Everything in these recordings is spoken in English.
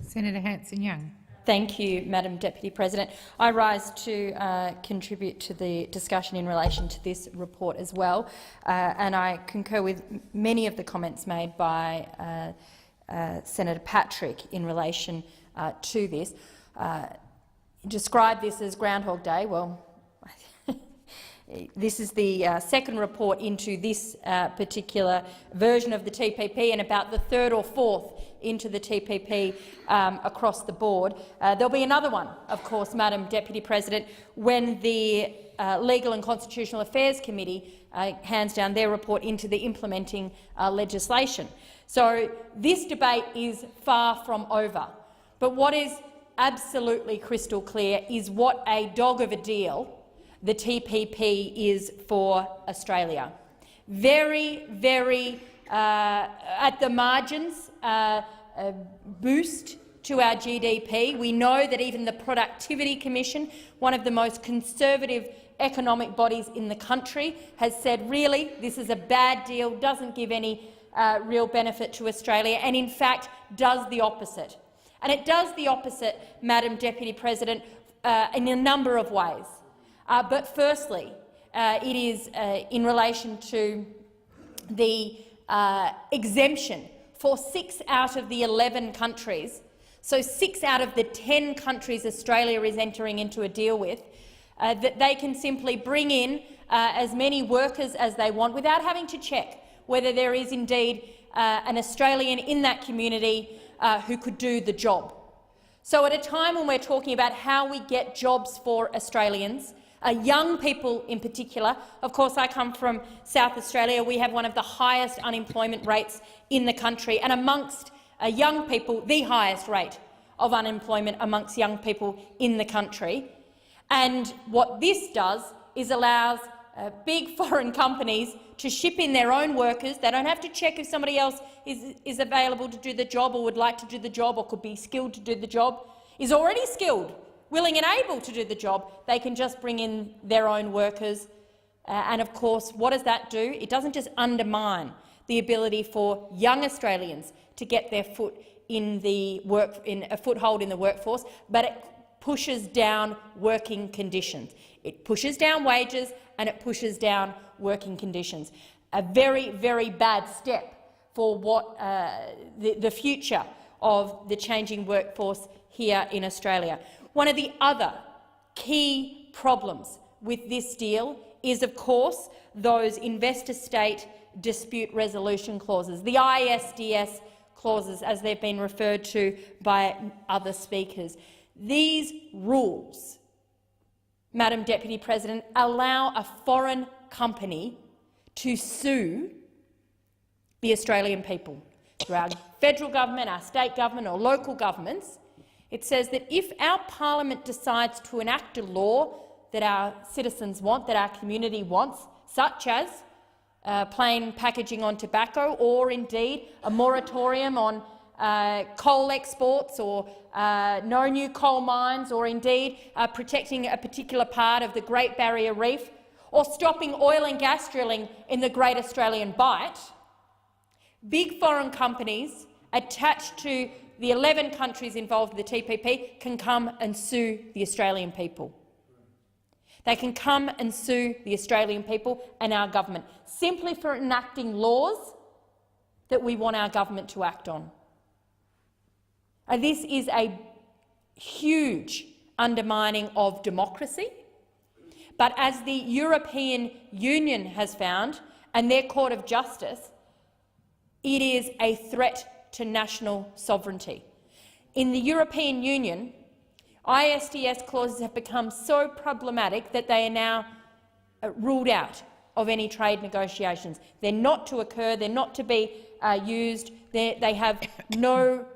Senator Hanson-Young. Thank you, Madam Deputy President. I rise to contribute to the discussion in relation to this report as well, and I concur with many of the comments made by Senator Patrick in relation to this. Describe this as Groundhog Day. Well, this is the second report into this particular version of the TPP and about the third or fourth into the TPP across the board. There'll be another one, of course, Madam Deputy President, when the Legal and Constitutional Affairs Committee hands down their report into the implementing legislation. So this debate is far from over. But what is absolutely crystal clear is what a dog of a deal the TPP is for Australia. Very, very at the margins boost to our GDP. We know that even the Productivity Commission, one of the most conservative economic bodies in the country, has said, really, this is a bad deal, doesn't give any real benefit to Australia, and in fact does the opposite. And it does the opposite, Madam Deputy President, in a number of ways. But firstly, it is in relation to the exemption for 6 out of the 11 countries, so 6 out of the 10 countries Australia is entering into a deal with, that they can simply bring in as many workers as they want without having to check whether there is indeed an Australian in that community who could do the job. So at a time when we're talking about how we get jobs for Australians, young people in particular. Of course, I come from South Australia. We have one of the highest unemployment rates in the country, and amongst young people, the highest rate of unemployment amongst young people in the country. And what this does is allows big foreign companies to ship in their own workers. They don't have to check if somebody else is available to do the job or would like to do the job or could be skilled to do the job, is already skilled, willing and able to do the job. They can just bring in their own workers. And of course, what does that do? It doesn't just undermine the ability for young Australians to get their foot in a foothold in the workforce, but it pushes down working conditions. It pushes down wages and it pushes down working conditions. A very, very bad step for what the future of the changing workforce here in Australia. One of the other key problems with this deal is, of course, those investor-state dispute resolution clauses, the ISDS clauses, as they've been referred to by other speakers. These rules, Madam Deputy President, allow a foreign company to sue the Australian people through our federal government, our state government or local governments. It says that if our parliament decides to enact a law that our citizens want, that our community wants, such as plain packaging on tobacco or indeed a moratorium on coal exports or no new coal mines or indeed protecting a particular part of the Great Barrier Reef or stopping oil and gas drilling in the Great Australian Bight, big foreign companies attached to the 11 countries involved in the TPP can come and sue the Australian people. They can come and sue the Australian people and our government simply for enacting laws that we want our government to act on. And this is a huge undermining of democracy. But as the European Union has found, and their Court of Justice, it is a threat to national sovereignty. In the European Union, ISDS clauses have become so problematic that they are now ruled out of any trade negotiations. They're not to occur, they're not to be used, they have no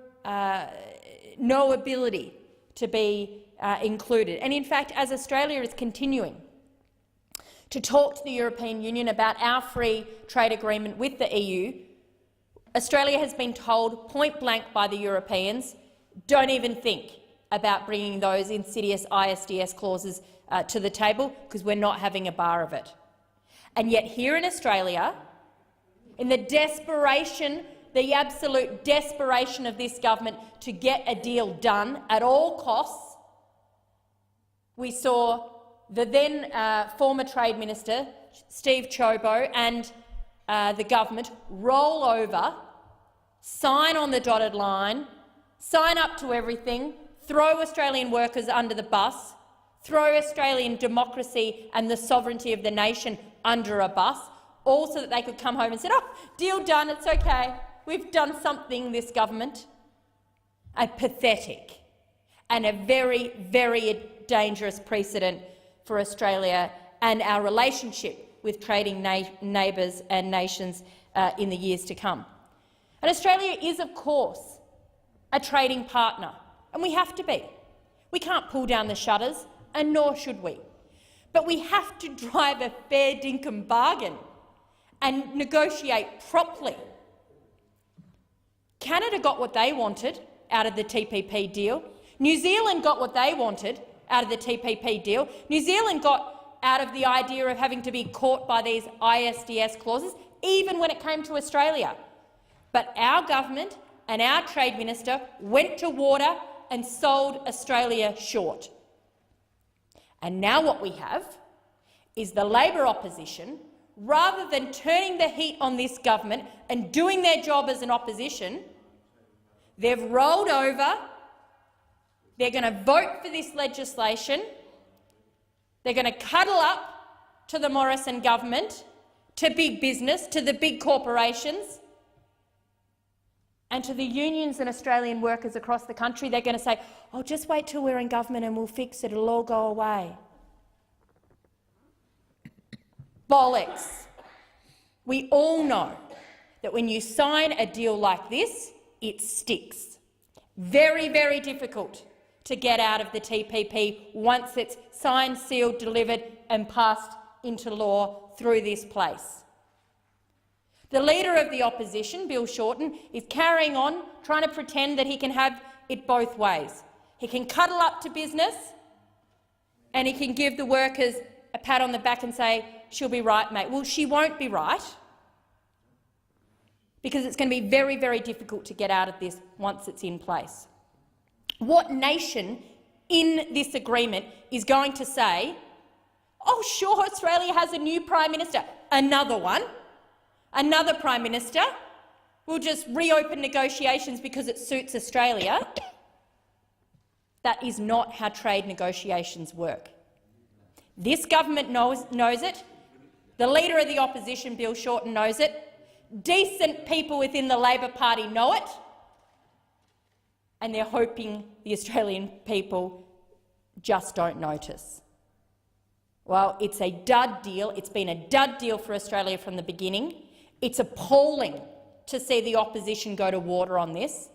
ability to be included. And in fact, as Australia is continuing to talk to the European Union about our free trade agreement with the EU, Australia has been told point-blank by the Europeans, don't even think about bringing those insidious ISDS clauses to the table because we're not having a bar of it. And yet here in Australia, in the desperation the absolute desperation of this government to get a deal done at all costs, we saw the then former Trade Minister, Steve Chobo, and the government roll over, sign on the dotted line, sign up to everything, throw Australian workers under the bus, throw Australian democracy and the sovereignty of the nation under a bus, all so that they could come home and say, "Oh, deal done, it's okay, we've done something, this government." A pathetic and a very, very dangerous precedent for Australia and our relationship with trading neighbours and nations in the years to come. And Australia is, of course, a trading partner, and we have to be. We can't pull down the shutters, and nor should we. But we have to drive a fair dinkum bargain and negotiate properly. Canada got what they wanted out of the TPP deal. New Zealand got what they wanted out of the TPP deal. New Zealand got out of the idea of having to be caught by these ISDS clauses, even when it came to Australia. But our government and our Trade Minister went to water and sold Australia short. And now what we have is the Labor opposition, rather than turning the heat on this government and doing their job as an opposition, they've rolled over. They're going to vote for this legislation. They're going to cuddle up to the Morrison government, to big business, to the big corporations, and to the unions and Australian workers across the country. They're going to say, "Oh, just wait till we're in government and we'll fix it, it'll all go away." Bollocks. We all know that when you sign a deal like this, it sticks. Very, very difficult to get out of the TPP once it's signed, sealed, delivered and passed into law through this place. The Leader of the Opposition, Bill Shorten, is carrying on trying to pretend that he can have it both ways. He can cuddle up to business and he can give the workers a pat on the back and say, "She'll be right, mate." Well, she won't be right, because it's going to be very, very difficult to get out of this once it's in place. What nation in this agreement is going to say, "Oh, sure, Australia has a new Prime Minister, another one, another Prime Minister, we'll just reopen negotiations because it suits Australia"? That is not how trade negotiations work. This government knows it. The Leader of the Opposition, Bill Shorten, knows it. Decent people within the Labor Party know it, and they're hoping the Australian people just don't notice. Well, it's a dud deal. It's been a dud deal for Australia from the beginning. It's appalling to see the opposition go to water on this.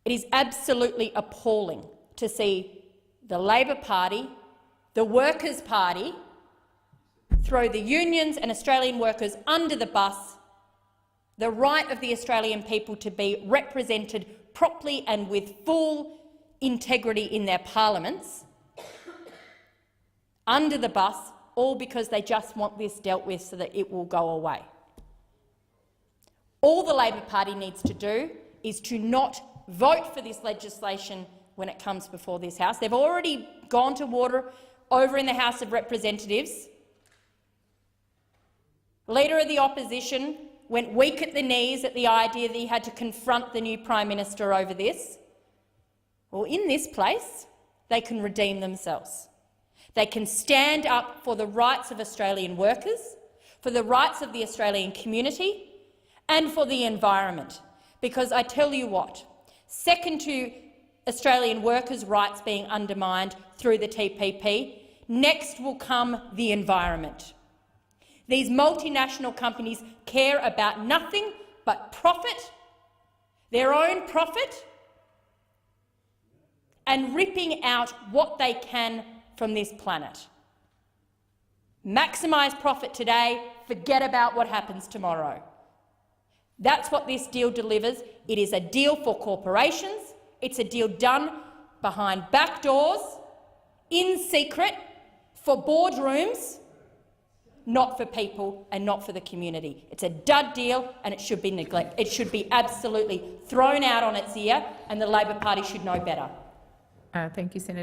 It is absolutely appalling to see the Labor Party, the Workers' Party, throw the unions and Australian workers under the bus, the right of the Australian people to be represented properly and with full integrity in their parliaments, under the bus, all because they just want this dealt with so that it will go away. All the Labor Party needs to do is to not vote for this legislation when it comes before this House. They've already gone to water over in the House of Representatives. Leader of the Opposition went weak at the knees at the idea that he had to confront the new Prime Minister over this. Well, in this place, they can redeem themselves. They can stand up for the rights of Australian workers, for the rights of the Australian community and for the environment. Because I tell you what, second to Australian workers' rights being undermined through the TPP, next will come the environment. These multinational companies care about nothing but profit, their own profit, and ripping out what they can from this planet. Maximise profit today, forget about what happens tomorrow. That's what this deal delivers. It is a deal for corporations. It's a deal done behind back doors, in secret, for boardrooms, not for people and not for the community. It's a dud deal and it should be neglected. It should be absolutely thrown out on its ear, and the Labor Party should know better. Thank you, Senator.